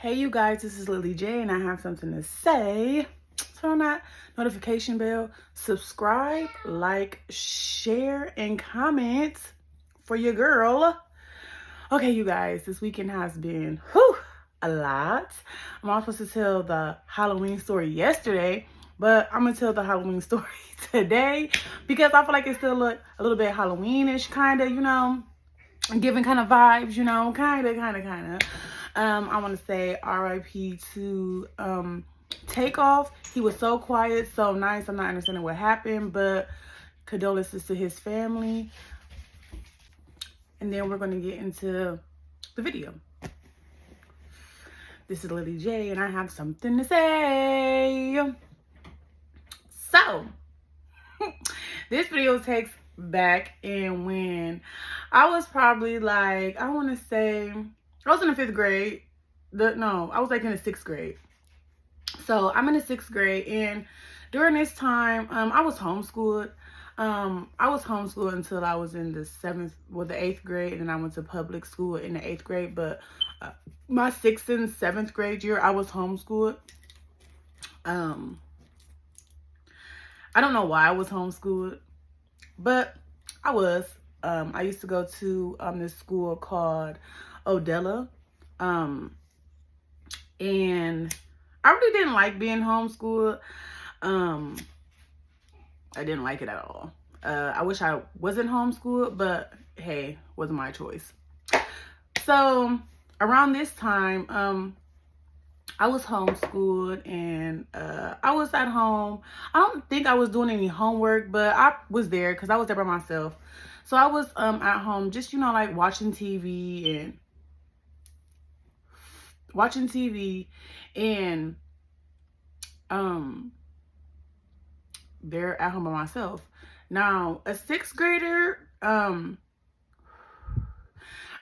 Hey you guys, this is Lily J and I have something to say. Turn on that notification bell, subscribe, like, share, and comment for your girl. Okay, you guys, this weekend has been a lot. I'm all supposed to tell the Halloween story yesterday, but I'm gonna tell the Halloween story today because I feel like it still look a little bit Halloweenish, kind of, giving kind of vibes, kind of. I want to say RIP to Takeoff. He was so quiet, so nice. I'm not understanding what happened, but condolences to his family. And then we're going to get into the video. This is Lily J, and I have something to say. So, this video takes back in when I was probably like, I want to say, I was in the 5th grade. I was like in the 6th grade. So I'm in the 6th grade, and during this time, I was homeschooled. I was homeschooled until I was in the 8th grade, and then I went to public school in the 8th grade. But my 6th and 7th grade year, I was homeschooled. I don't know why I was homeschooled, but I was. I used to go to this school called Odella, and I really didn't like being homeschooled. I didn't like it at all. I wish I wasn't homeschooled, but hey, wasn't my choice. So around this time, I was homeschooled, and I was at home. I don't think I was doing any homework, but I was there because I was there by myself. So I was at home just, like watching TV and there at home by myself. Now, a 6th grader, I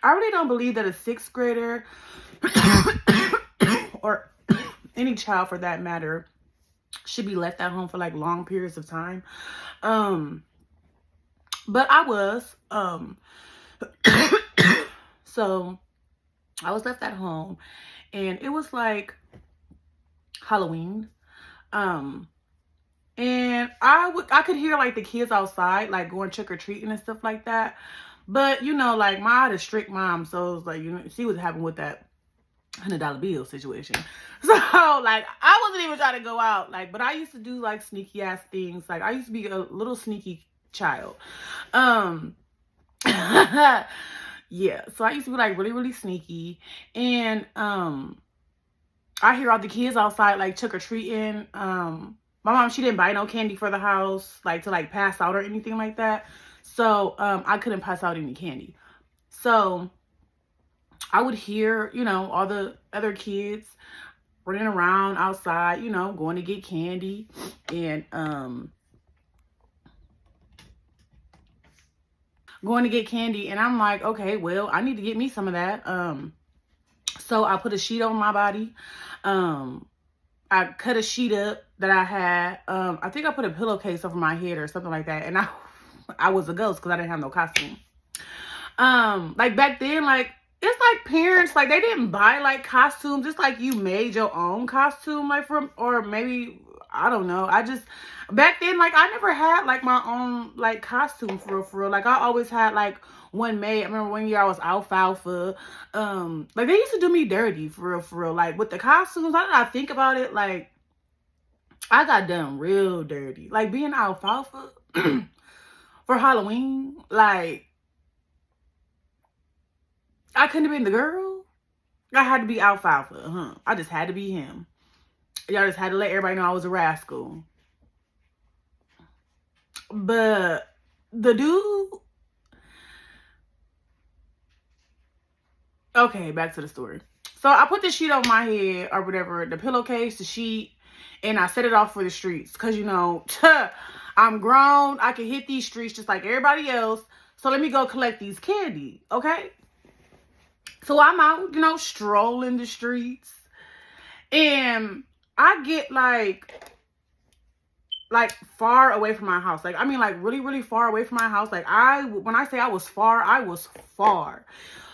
really don't believe that a 6th grader or any child for that matter should be left at home for like long periods of time. But I was, so I was left at home, and it was like Halloween. And I could hear like the kids outside, like going trick-or-treating and stuff like that. But like I had a strict mom, so it was like, she was having with that $100 bill situation. So like I wasn't even trying to go out, like, but I used to do like sneaky ass things. Like I used to be a little sneaky child. Yeah, so I used to be like really, really sneaky. And I hear all the kids outside like trick-or-treating. My mom, she didn't buy no candy for the house, like to like pass out or anything like that. So I couldn't pass out any candy. So I would hear, all the other kids running around outside, going to get candy. And and I'm like, okay, well, I need to get me some of that. So I put a sheet on my body. I cut a sheet up that I had. I think I put a pillowcase over my head or something like that. And I was a ghost because I didn't have no costume. Like back then, like, it's like parents, like they didn't buy like costumes. It's like you made your own costume, like or maybe, I don't know. Back then, like I never had like my own like costume for real. Like I always had like one made. I remember one year I was alfalfa. Like they used to do me dirty for real. Like with the costumes, now that I think about it, like I got done real dirty. Like being alfalfa for Halloween, like I couldn't have been the girl. I had to be alfalfa. I just had to be him. Y'all just had to let everybody know I was a rascal. But the dude... Okay, back to the story. So I put the sheet on my head or whatever, the pillowcase, the sheet, and I set it off for the streets. Because, I'm grown. I can hit these streets just like everybody else. So let me go collect these candy, okay? So I'm out, strolling the streets. And I get like far away from my house. Like, I mean, like really, really far away from my house. Like when I say I was far, I was far.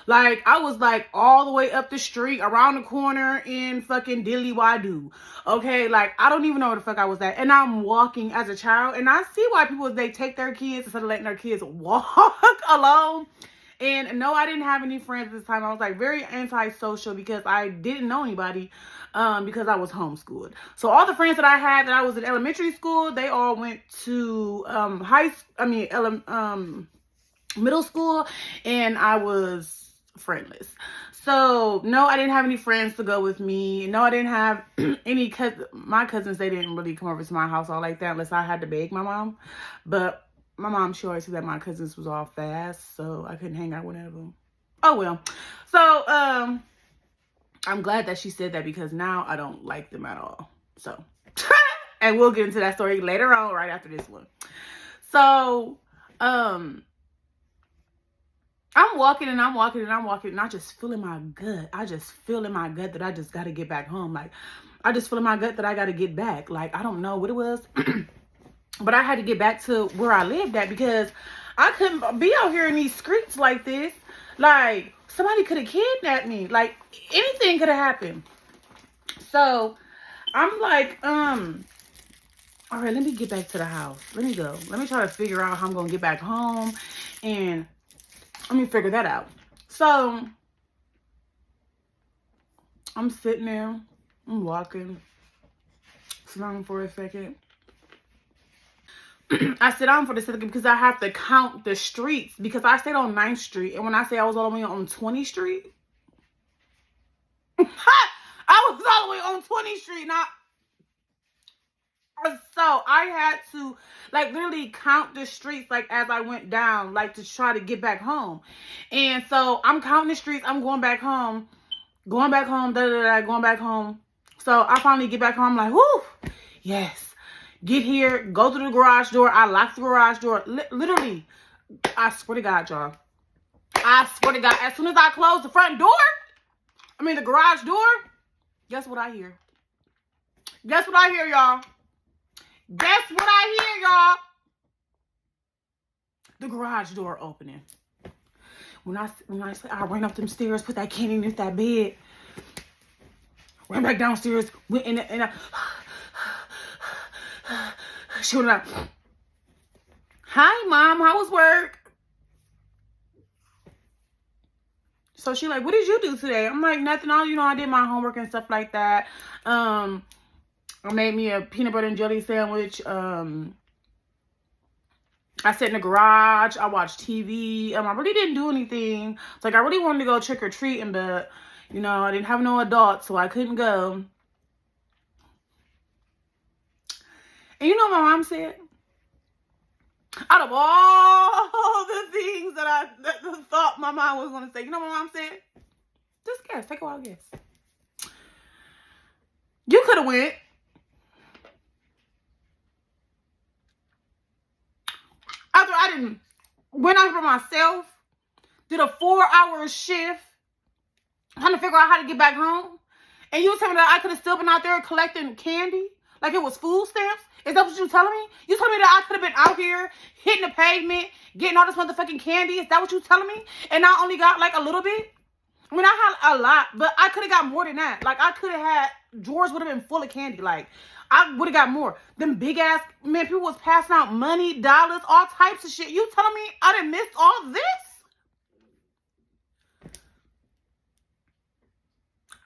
Like, I was like all the way up the street, around the corner in fucking Dilly Wadu. Okay, like, I don't even know where the fuck I was at. And I'm walking as a child. And I see why people, they take their kids instead of letting their kids walk alone. And no, I didn't have any friends at this time. I was like very antisocial because I didn't know anybody because I was homeschooled. So all the friends that I had that I was in elementary school, they all went to middle school, and I was friendless. So no, I didn't have any friends to go with me. No, I didn't have any my cousins, they didn't really come over to my house all like that unless I had to beg my mom. But my mom, she always said that my cousins was all fast, so I couldn't hang out with them. Oh well. So I'm glad that she said that because now I don't like them at all. So and we'll get into that story later on, right after this one. So I'm walking and I'm walking and I'm walking and I just feel in my gut. I just feel in my gut that I just got to get back home. Like, I just feel in my gut that I got to get back. Like, I don't know what it was, but I had to get back to where I lived at because I couldn't be out here in these streets like this. Like, somebody could have kidnapped me. Like, anything could have happened. So, I'm like, all right, let me get back to the house. Let me go. Let me try to figure out how I'm going to get back home and let me figure that out. So, I'm sitting there. I'm walking. Sit down for a second. I sit down for the second because I have to count the streets because I stayed on 9th Street. And when I say I was all the way on 20th Street, I was all the way on 20th Street. Now, so I had to like literally count the streets like as I went down, like to try to get back home. And so I'm counting the streets. I'm going back home, going back home, going back home. So I finally get back home. I'm like, whoo, yes. Get here, go through the garage door. I lock the garage door. Literally, I swear to God, y'all. I swear to God, as soon as I close the front door, the garage door, guess what I hear? Guess what I hear, y'all? Guess what I hear, y'all? The garage door opening. When I ran up them stairs, put that candy in that bed, ran back downstairs, went in and she went out. Hi, Mom. How was work? So she like, what did you do today? I'm like, nothing. I did my homework and stuff like that. I made me a peanut butter and jelly sandwich. I sat in the garage. I watched TV. I really didn't do anything. It's like I really wanted to go trick or treating, but I didn't have no adults, so I couldn't go. And you know what my mom said? Out of all the things that I thought my mom was going to say, you know what my mom said? Just guess. Take a wild guess. You could have went. After I went out for myself, did a 4-hour shift, trying to figure out how to get back home, and you telling me that I could have still been out there collecting candy like it was food stamps? Is that what you telling me? You telling me that I could have been out here hitting the pavement, getting all this motherfucking candy? Is that what you telling me? And I only got like a little bit? I had a lot, but I could have got more than that. Like, I could have had, drawers would have been full of candy. Like, I would have got more. Them big ass, people was passing out money, dollars, all types of shit. You telling me I done missed all this?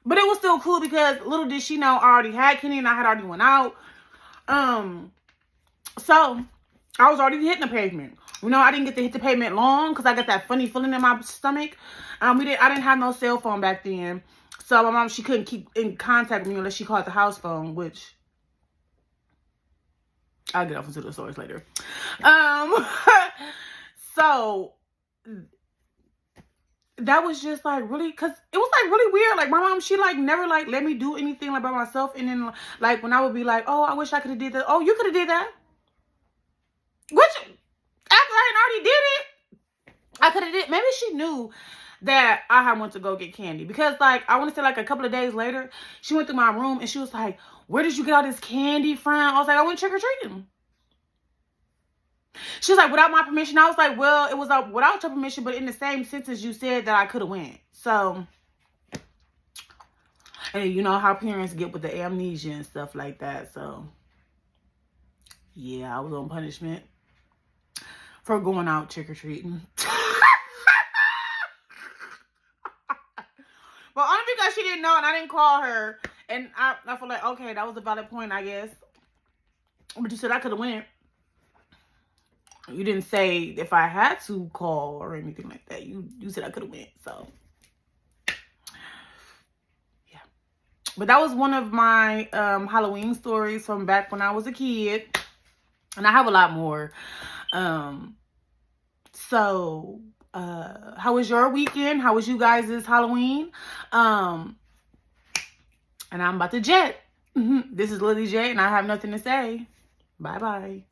But it was still cool because little did she know I already had candy and I had already went out. So I was already hitting the pavement. I didn't get to hit the pavement long because I got that funny feeling in my stomach. I didn't have no cell phone back then. So my mom, she couldn't keep in contact with me unless she called the house phone, which I'll get off into the stories later. So that was just like really, cause it was like really weird. Like my mom, she like never like let me do anything like by myself. And then like when I would be like, oh, I wish I could have did that. Oh, you could have did that. Which after I had already did it, I could have did. Maybe she knew that I had went to go get candy because like I want to say like a couple of days later, she went through my room and she was like, where did you get all this candy from? I was like, I went trick or treating. She was like, without my permission. I was like, well, it was without your permission, but in the same sentence you said that I could have went. So, and you know how parents get with the amnesia and stuff like that. So, yeah, I was on punishment for going out trick-or-treating. But only because she didn't know and I didn't call her. And I feel like, okay, that was a valid point, I guess. But you said I could have went. You didn't say if I had to call or anything like that. You said I could have went. So, yeah. But that was one of my Halloween stories from back when I was a kid. And I have a lot more. So, how was your weekend? How was you guys' Halloween? And I'm about to jet. This is Lily J, and I have nothing to say. Bye-bye.